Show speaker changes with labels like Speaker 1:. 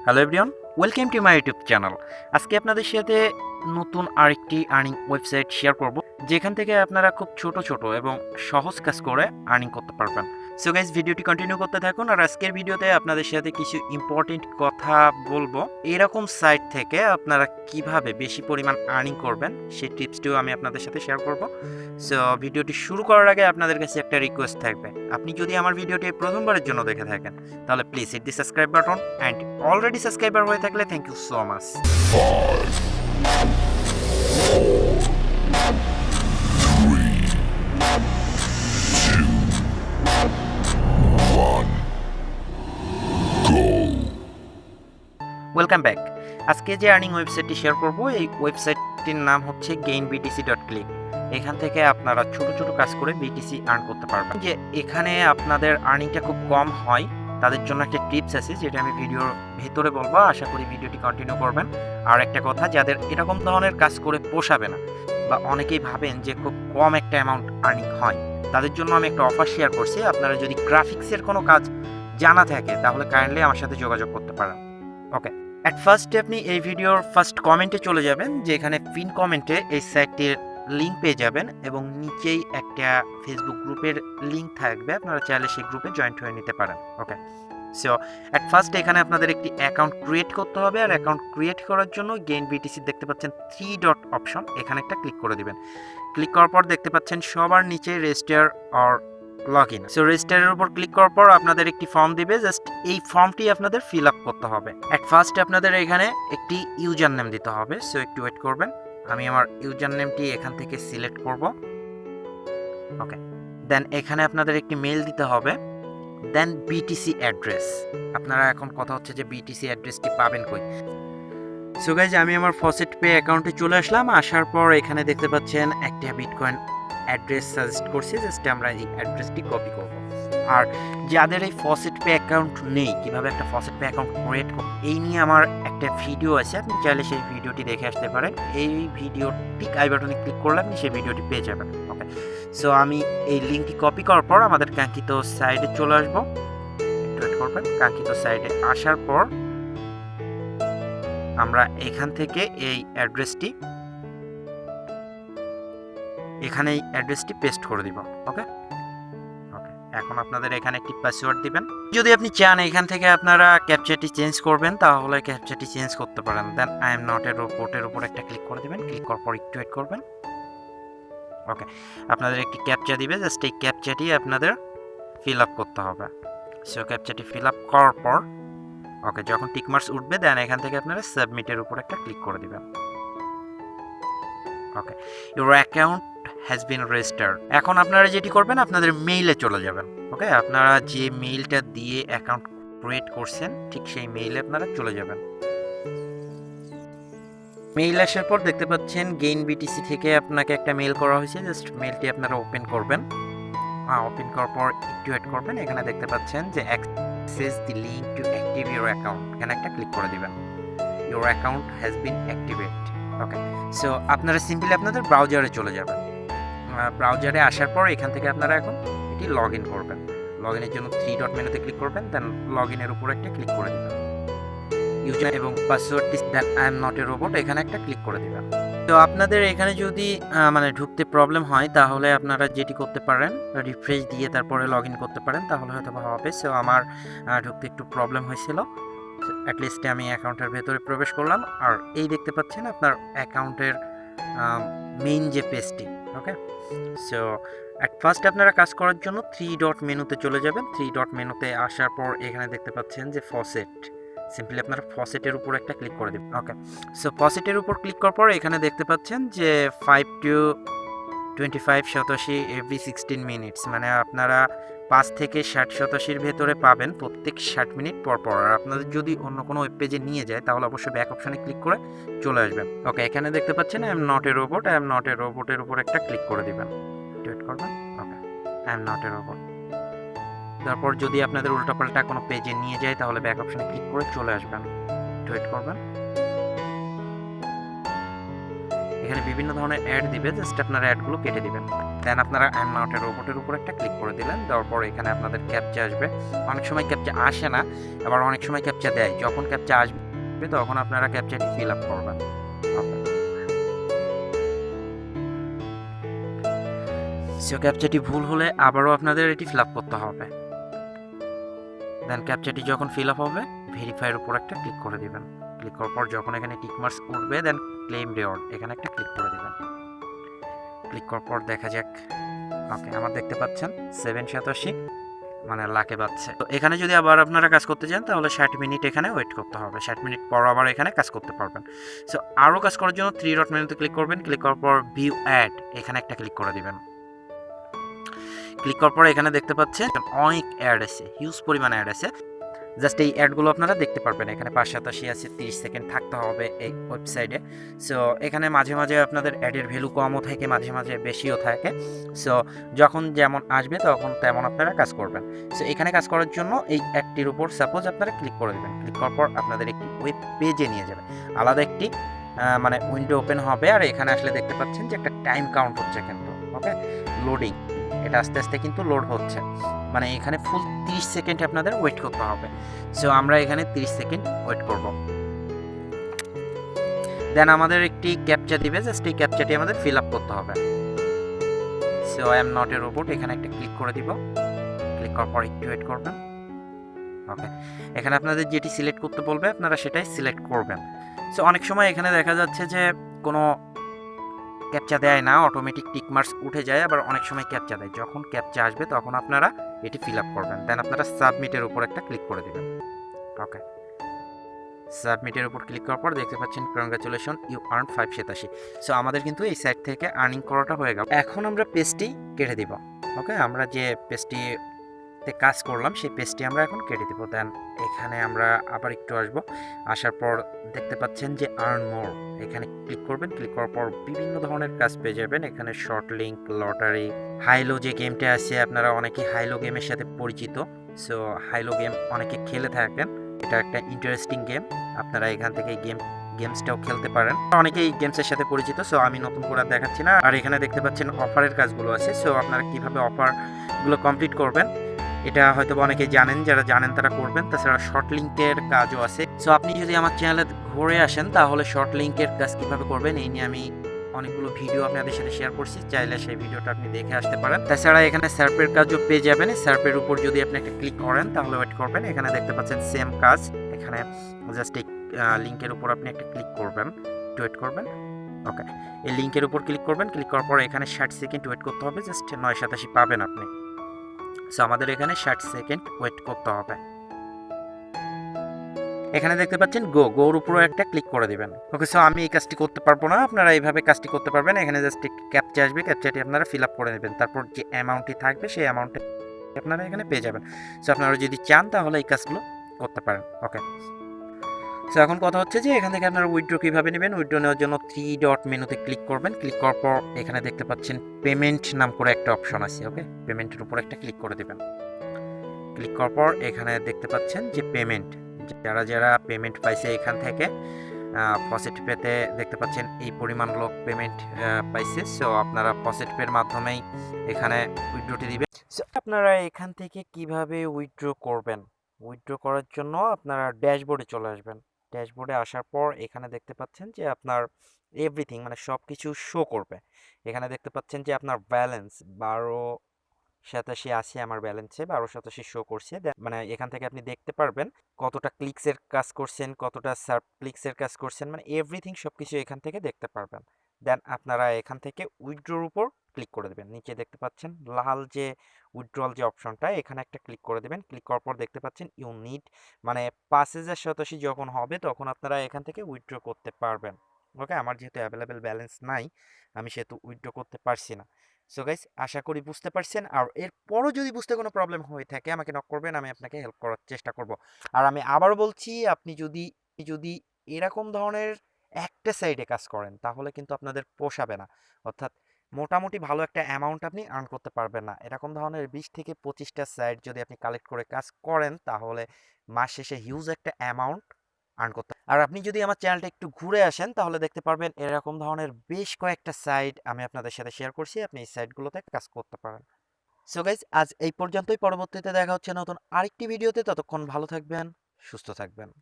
Speaker 1: Hello everyone, welcome to my YouTube channel. আজকে আপনাদের সাথে নতুন আরেকটি আর্নিং ওয়েবসাইট শেয়ার করব, যেখান থেকে আপনারা খুব ছোট ছোট এবং সহজ কাজ করে আর্নিং করতে পারবেন। সো গাইস, ভিডিওটি কন্টিনিউ করতে থাকুন। আর আজকের ভিডিওতে আপনাদের সাথে কিছু ইম্পর্টেন্ট কথা বলবো। এরকম সাইট থেকে আপনারা কিভাবে বেশি পরিমাণ আর্নিং করবেন সেই টিপসটিও আমি আপনাদের সাথে শেয়ার করব। সো ভিডিওটি শুরু করার আগে আপনাদের কাছে একটা রিকোয়েস্ট থাকবে, আপনি যদি আমার ভিডিওটি প্রথমবারের জন্য দেখে থাকেন তাহলে please hit the subscribe button, and already subscriber হয়ে থাকলে thank you so much. Welcome back. আজকে যে আর্নিং ওয়েবসাইটটি শেয়ার করব, এই ওয়েবসাইটটির নাম হচ্ছে gainbtc.click। এখান থেকে আপনারা ছোট ছোট কাজ করে বিটিসি আর্ন করতে পারবেন। যে এখানে আপনাদের আর্নিংটা খুব কম হয়, তাদের জন্য একটা টিপস আছে যেটা আমি ভিডিওর ভেতরে বলবো। আশা করি ভিডিওটি কন্টিনিউ করবেন। আর একটা কথা, যাদের এরকম ধরনের কাজ করে পোষাবে না বা অনেকেই ভাবেন যে খুব কম একটা অ্যামাউন্ট আর্নিং হয়, তাদের জন্য আমি একটা অফার শেয়ার করছি। আপনারা যদি গ্রাফিক্সের কোনো কাজ জানা থাকে তাহলে কাইন্ডলি আমার সাথে যোগাযোগ করতে পারেন। ওকে, অ্যাট ফার্স্টে আপনি এই ভিডিওর ফার্স্ট কমেন্টে চলে যাবেন, যে এখানে পিন কমেন্টে এই সাইটটির লিঙ্ক পেয়ে যাবেন এবং নিচেই একটা ফেসবুক গ্রুপের লিঙ্ক থাকবে, আপনারা চাইলে সেই গ্রুপে জয়েন্ট হয়ে নিতে পারেন। ওকে, সো অ্যাট ফার্স্ট এখানে আপনাদের একটি অ্যাকাউন্ট ক্রিয়েট করতে হবে। আর অ্যাকাউন্ট ক্রিয়েট করার জন্য গেইন বিটিসি দেখতে পাচ্ছেন 3 ডট অপশন, এখানে একটা ক্লিক করে দিবেন। ক্লিক করার পর দেখতে পাচ্ছেন সবার নিচে register or log in. So রেজিস্টারের উপর ক্লিক করার পর আপনাদের একটি ফর্ম দিবে, জাস্ট এই ফর্মটি আপনাদের ফিল আপ করতে হবে। অ্যাট ফার্স্ট আপনাদের এখানে একটি ইউজার নেম দিতে হবে। সো একটু ওয়েট করবেন, আমি আমার ইউজার নেমটি এখান থেকে সিলেক্ট করব। ওকে, দেন এখানে আপনাদের একটি মেল দিতে হবে। দেন বিটিসি অ্যাড্রেস, আপনারা এখন কথা হচ্ছে যে বিটিসি অ্যাড্রেসটি পাবেন কই। সো গাইজ, আমি আমার ফসেট পে অ্যাকাউন্টে চলে আসলাম। আসার পর এখানে দেখতে পাচ্ছেন একটা বিটকয়েন অ্যাড্রেস সাজেস্ট করছি, জাস্ট আমরা এই অ্যাড্রেসটি কপি করব। আর যাদের এই ফসেট পে অ্যাকাউন্ট নেই, কিভাবে একটা ফসেট পে অ্যাকাউন্ট ক্রিয়েট করব, এই নিয়ে আমার একটা ভিডিও আছে, আপনি চাইলে সেই ভিডিওটি দেখে আসতে পারেন। এই ভিডিওটি আই বাটনে ক্লিক করলে আপনি সেই ভিডিওটি পেয়ে যাবেন। ওকে, সো আমি এই লিঙ্কটি কপি করার পর আমাদের কাঙ্ক্ষিত সাইডে চলে আসবো। একটু ওয়েট করবেন। কাঙ্ক্ষিত সাইডে আসার পর আমরা এখান থেকে এই অ্যাড্রেসটি এখানে এই অ্যাড্রেসটি পেস্ট করে দিব। ওকে ওকে, এখন আপনাদের এখানে একটি পাসওয়ার্ড দিবেন। যদি আপনি চান এখান থেকে আপনারা ক্যাপচাটি চেঞ্জ করবেন তাহলে ক্যাপচাটি চেঞ্জ করতে পারেন। দেন আই এম নট এর রোবটের উপর একটা ক্লিক করে দিবেন। ক্লিক করার পর একটু ওয়েট করবেন। ওকে, আপনাদের একটি ক্যাপচা দিবে, জাস্ট এই ক্যাপচাটি আপনাদের ফিল আপ করতে হবে। সো ক্যাপচাটি ফিল আপ করার পর ওকে, যখন টিকমার্কস উঠবে দেন এখান থেকে আপনারা সাবমিটের উপর একটা ক্লিক করে দিবেন। Okay, your account has been registered. এখন আপনারা যেটি করবেন, আপনাদের মেইলে চলে যাবেন। ওকে, আপনারা যে মেইলটা দিয়ে অ্যাকাউন্ট ক্রিয়েট করছেন ঠিক সেই মেইলে আপনারা চলে যাবেন। মেইল আসার পর দেখতে পাচ্ছেন গেইন বিটিসি থেকে আপনাকে একটা মেইল করা হয়েছে, জাস্ট মেইলটি আপনারা ওপেন করবেন। ওপেন করার পর একটু ওয়েট করবেন। এখানে দেখতে পাচ্ছেন যে access the link to active your account, এখানে একটা ক্লিক করে দিবেন। Your account has bin activate. Okay, so আপনারা সিম্পলি আপনাদের ব্রাউজারে চলে যাবেন। ব্রাউজারে আসার পর এখান থেকে আপনারা এখন এটি লগ ইন করবেন। লগ ইনের জন্য 3 ডট মেনুতে ক্লিক করবেন, দেন লগ ইনের উপর একটা ক্লিক করে দিবেন। ইউজার এবং পাসওয়ার্ডটি then I am not a robot, এখানে একটা ক্লিক করে দিবেন। তো আপনাদের এখানে যদি ঢুকতে প্রবলেম হয় তাহলে আপনারা যেটি করতে পারেন, রিফ্রেশ দিয়ে তারপরে লগ ইন করতে পারেন, তাহলে হয়তো হবে। সো আমার ঢুকতে একটু প্রবলেম হয়েছিল। অ্যাটলিস্টে আমি অ্যাকাউন্টের ভেতরে প্রবেশ করলাম। আর এই দেখতে পাচ্ছেন আপনার অ্যাকাউন্টের মেইন যে পেজটি। ওকে, সো অ্যাট ফার্স্ট আপনারা কাজ করার জন্য 3 ডট মেনুতে চলে যাবেন। 3 ডট মেনুতে আসার পর এখানে দেখতে পাচ্ছেন যে ফসেট, সিম্পলি আপনারা ফসেটের উপর একটা ক্লিক করে দেবেন। ওকে, সো ফসেটের উপর ক্লিক করার পর এখানে দেখতে পাচ্ছেন যে 5 to 25 শতাংশী এভরি 16 মিনিটস, মানে আপনারা 5 থেকে 60 শতাংশীর ভেতরে পাবেন প্রত্যেক 60 মিনিট পর পর। আর আপনাদের যদি অন্য কোনো ওয়েব পেজে নিয়ে যায় তাহলে অবশ্যই ব্যাক অপশনে ক্লিক করে চলে আসবেন। ওকে, এখানে দেখতে পাচ্ছেন I am not a robot, I am not a রোবটের উপর একটা ক্লিক করে দিবেন। ওয়েট করবেন। Okay, I am not a robot. তারপর যদি আপনাদের উল্টাপাল্টা কোনো পেজে নিয়ে যায় তাহলে ব্যাক অপশনে ক্লিক করে চলে আসবেন। ওয়েট করবেন। এখানে বিভিন্ন ধরনের অ্যাড দিবে, জাস্ট আপনারা অ্যাডগুলো কেটে দিবেন। দেন আপনারা আই এম নট এ রোবটের উপর একটা ক্লিক করে দিলেন, দেওয়ার পর এখানে আপনাদের ক্যাপচা আসবে। অনেক সময় ক্যাপচা আসে না, আবার অনেক সময় ক্যাপচা দেয়। যখন ক্যাপচা আসবে তখন আপনারা ক্যাপচাটি ফিল আপ করবেন। ওকে, সো ক্যাপচাটি ভুল হলে আবারও আপনাদের এটি ফিল আপ করতে হবে। দেন ক্যাপচাটি যখন ফিল আপ হবে, ভেরিফাইয়ের উপর একটা ক্লিক করে দিবেন। ক্লিক করার পর যখন এখানে টিক মার্কস উঠবে, দেন ক্লেম রিওয়ার্ড এখানে একটা ক্লিক করে দিবেন। ক্লিক করার পর দেখা যাক। ওকে, আমার দেখতে পাচ্ছেন 787 মানে লাখে পাচ্ছে। তো এখানে যদি আবার আপনারা কাজ করতে চান তাহলে 60 মিনিট এখানে ওয়েট করতে হবে। 60 মিনিট পর আবার এখানে কাজ করতে পারবেন। সো আরও কাজ করার জন্য 3 ডট মেনুতে ক্লিক করবেন। ক্লিক করার পর ভিউ অ্যাড এখানে একটা ক্লিক করে দিবেন। ক্লিক করার পর এখানে দেখতে পাচ্ছেন অনেক অ্যাড আছে, হিউজ পরিমাণে অ্যাড আছে। জাস্ট এই অ্যাডগুলো আপনারা দেখতে পারবেন। এখানে 587 আছে, 30 সেকেন্ড থাকতে হবে এই ওয়েবসাইটে। সো এখানে মাঝে মাঝে আপনাদের অ্যাডের ভ্যালু কমও থাকে, মাঝে মাঝে বেশিও থাকে। সো যখন যেমন আসবে তখন তেমন আপনারা কাজ করবেন। সো এখানে কাজ করার জন্য এই অ্যাডটির উপর সাপোজ আপনারা ক্লিক করে দেবেন। ক্লিক করার পর আপনাদের একটি ওয়েব পেজে নিয়ে যাবে, আলাদা একটি মানে উইন্ডো ওপেন হবে। আর এখানে আসলে দেখতে পাচ্ছেন যে একটা টাইম কাউন্ট হচ্ছে কিন্তু। ওকে, লোডিং, এটা আস্তে আস্তে কিন্তু লোড হচ্ছে। মানে এখানে ফুল 30 সেকেন্ড আপনাদের ওয়েট করতে হবে। সো আমরা এখানে 30 সেকেন্ড ওয়েট করব। দেন আমাদের একটি ক্যাপচা দিবে, জাস্ট এই ক্যাপচাটি আমাদের ফিল আপ করতে হবে। So I am not a robot এখানে একটা ক্লিক করে দিব। ক্লিক করার পর একটু ওয়েট করবেন। ওকে, এখানে আপনাদের যেটি সিলেক্ট করতে বলবে আপনারা সেটাই সিলেক্ট করবেন। সো অনেক সময় এখানে দেখা যাচ্ছে যে কোনো ক্যাপচা দেয় না, অটোমেটিক টিক মার্কস উঠে যায়, আবার অনেক সময় ক্যাপচা দেয়। যখন ক্যাপচা আসবে তখন আপনারা এটি ফিল আপ করবেন। দেন আপনারা সাবমিটের উপর একটা ক্লিক করে দেবেন। ওকে, সাবমিটের উপর ক্লিক করার পর দেখতে পাচ্ছেন কংগ্রাচুলেশন ইউ আর্ন 587। সো আমাদের কিন্তু এই সাইট থেকে আর্নিং করাটা হয়ে গেল। এখন আমরা পেজটি কেটে দিব। ওকে, আমরা যে পেজটিতে কাজ করলাম সেই পেজটি আমরা এখন কেটে দিব। দেন এখানে আমরা আবার একটু আসবো, আসার পর দেখতে পাচ্ছেন যে আর্ন মোর এখানে ক্লিক করবেন। ক্লিক করার পর বিভিন্ন ধরনের কাজ পেয়ে যাবেন। এখানে শর্ট লিঙ্ক, লটারি, হাইলো যে গেমটা আছে, আপনারা অনেকে হাইলো গেমের সাথে পরিচিত। সো হাইলো গেম অনেকে খেলে থাকেন, এটা একটা ইন্টারেস্টিং গেম। আপনারা এখান থেকে গেমসটাও খেলতে পারেন। অনেকেই এই গেমসের সাথে পরিচিত, সো আমি নতুন করে দেখাচ্ছি না। আর এখানে দেখতে পাচ্ছেন অফারের কাজগুলো আছে। সো আপনারা কিভাবে অফারগুলো কমপ্লিট করবেন এটা হয়তো অনেকেই জানেন, যারা জানেন তারা করবেন। তাছাড়া শর্ট লিঙ্কের কাজও আছে। সো আপনি যদি আমার চ্যানেলে ঘুরে আসেন তাহলে শর্ট লিঙ্কের কাজ কিভাবে করবেন এই নিয়ে আমি অনেকগুলো ভিডিও আপনাদের সাথে শেয়ার করছি, চাইলে সেই ভিডিওটা আপনি দেখে আসতে পারেন। তাছাড়া এখানে সার্পের কাজও পেয়ে যাবেন। সার্পের উপর যদি আপনি একটা ক্লিক করেন তাহলে ওয়েট করবেন। এখানে দেখতে পাচ্ছেন সেম কাজ। এখানে জাস্ট এই লিঙ্কের উপর আপনি একটা ক্লিক করবেন, ওয়েট করবেন। ওকে, এই লিঙ্কের উপর ক্লিক করবেন। ক্লিক করার পর এখানে 60 সেকেন্ড ওয়েট করতে হবে, জাস্ট 987 পাবেন আপনি। সো আমাদের এখানে 60 সেকেন্ড ওয়েট করতে হবে। এখানে দেখতে পাচ্ছেন গোর উপরও একটা ক্লিক করে দিবেন। ওকে, সো আমি এই কাজটি করতে পারবো না, আপনারা এইভাবে কাজটি করতে পারবেন। এখানে জাস্ট ক্যাপচা আসবে, ক্যাপচাটি আপনারা ফিল আপ করে নেবেন। তারপর যে অ্যামাউন্টটি থাকবে সেই অ্যামাউন্টে আপনারা এখানে পেয়ে যাবেন। সো আপনারা যদি চান তাহলে এই কাজগুলো করতে পারেন। ওকে, সো এখন কথা হচ্ছে যে এখান থেকে আপনারা উইথড্র কীভাবে নেবেন। উইথড্র নেওয়ার জন্য 3 ডট মেনুতে ক্লিক করবেন। ক্লিক করার পর এখানে দেখতে পাচ্ছেন পেমেন্ট নাম করে একটা অপশন আছে। ওকে, পেমেন্টের উপর একটা ক্লিক করে দেবেন। ক্লিক করার পর এখানে দেখতে পাচ্ছেন যে পেমেন্ট, যারা যারা পেমেন্ট পাইছে এখান থেকে ফসেট পেতে দেখতে পাচ্ছেন এই পরিমাণ লোক পেমেন্ট পাইছে। সো আপনারা ফসেট পের মাধ্যমেই এখানে উইথড্রটি দিবেন। সো আপনারা এখান থেকে কিভাবে উইথড্র করবেন, উইথড্র করার জন্য আপনারা ড্যাশবোর্ডে চলে আসবেন। ড্যাশবোর্ডে আসার পর এখানে দেখতে পাচ্ছেন যে আপনার এভরিথিং মানে সব কিছু শো করবে। এখানে দেখতে পাচ্ছেন যে আপনার ব্যালেন্স 1287 আছে আমার ব্যালেন্সে, 1287 শো করছে। মানে এখান থেকে আপনি দেখতে পারবেন কতটা ক্লিকসের কাজ করছেন, কতটা সার্ভ ক্লিকসের কাজ করছেন, মানে এভরিথিং সব কিছু এখান থেকে দেখতে পারবেন। দেন আপনারা এখান থেকে উইথড্রোর উপর ক্লিক করে দেবেন। নিচে দেখতে পাচ্ছেন লাল যে উইথড্রল যে অপশনটা, এখানে একটা ক্লিক করে দেবেন। ক্লিক করার পর দেখতে পাচ্ছেন ইউনিট মানে 5087 যখন হবে তখন আপনারা এখান থেকে উইথড্র করতে পারবেন। ওকে, আমার যেহেতু অ্যাভেলেবেল ব্যালেন্স নাই আমি সেহেতু উইথড্র করতে পারছি না। সো গাইস, আশা করি বুঝতে পারছেন। আর এরপরও যদি বুঝতে কোনো প্রবলেম হয়ে থাকে আমাকে নক করবেন, আমি আপনাকে হেল্প করার চেষ্টা করব। আর আমি আবারও বলছি, আপনি যদি এরকম ধরনের একটা সাইডে কাজ করেন তাহলে কিন্তু আপনাদের পোষাবে না। অর্থাৎ মোটামুটি ভালো একটা অ্যামাউন্ট আপনি আর্ন করতে পারবেন না। এরকম ধরনের 20 থেকে 25টা সাইট যদি আপনি কালেক্ট করে কাজ করেন তাহলে মাস শেষে হিউজ একটা অ্যামাউন্ট আর্ন করতে। আর আপনি যদি আমার চ্যানেলটা একটু ঘুরে আসেন তাহলে দেখতে পারবেন এরকম ধরনের বেশ কয়েকটা সাইট আমি আপনাদের সাথে শেয়ার করছি, আপনি এই সাইটগুলোতে কাজ করতে পারেন। সো গাইজ, আজ এই পর্যন্তই। পরবর্তীতে দেখা হচ্ছে নতুন আরেকটি ভিডিওতে। ততক্ষণ ভালো থাকবেন, সুস্থ থাকবেন।